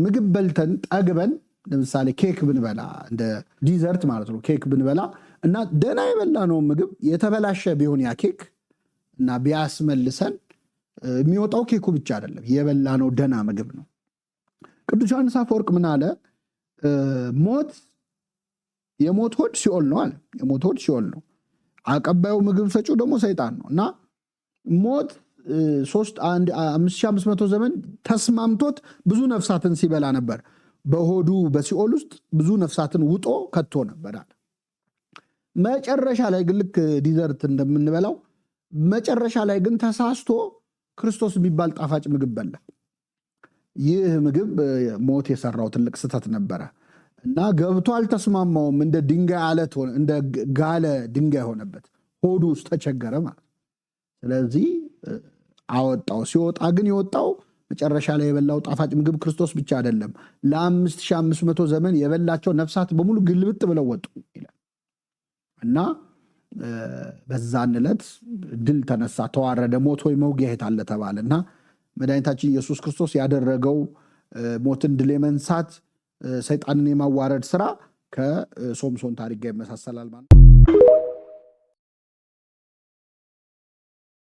ምግብ በልተን ጠግበን ለምሳሌ ኬክ ብንበላ እንደ ዲዘርት ማለት ነው ኬክ ብንበላ እና ደና የበላነው ምግብ የተበላሸ ቢሆን ያ ኬክ እና ቢያስመልሰን የሚወጣው ኬኩ ብቻ አይደለም የበላነው ደና ምግብ ነው። ቅዱስ ዮሐንስ አፈወርቅ ምን አለ? የሞት ሆድ ሲኦል ነው አለ። የሞት ሆድ ሲኦል ነው፣ አቀባዩ ምግብ ሰጪው ደግሞ ሰይጣን ነው። እና ሞት 5500 ዘመን ተስማምቶት ብዙ ነፍሳትን ሲበላ ነበር። በሆዱ በሲኦል ውስጥ ብዙ ነፍሳትን ውጦ ከቶ ነበር አለ። መጨረሻ ላይ ግን ልክ ዲዘርት እንደምንበላው መጨረሻ ላይ ግን ተሳስቶ ክርስቶስ የሚባል ጣፋጭ ምግብ በላ። ይህ ምግብ ሞት የሰራው ትልቅ ስህተት ነበረ እና ገብቶ አልተስማማውም። እንደ ድንጋይ አለት ሆነ፣ እንደ ጋለ ድንጋይ ሆነበት፣ ሆዱ ውስጥ ተቸገረ ማለት። ስለዚህ አወጣው። ሲወጣ ግን የወጣው መጨረሻ ላይ የበላው ጣፋጭ ምግብ ክርስቶስ ብቻ አይደለም፣ ለ5500 ዘመን የበላቸው ነፍሳት በሙሉ ግልብጥ ብለው ወጡ ይላል እና በዛን ዕለት ድል ተነሳ፣ ተዋረደ። ሞት ሆይ መውጊያ የት አለ ተባለ እና መድኃኒታችን ኢየሱስ ክርስቶስ ያደረገው ሞትን ድል የመንሳት ሰይጣንን የማዋረድ ስራ ከሶምሶን ታሪክ ጋር ይመሳሰላል ማለት ነው።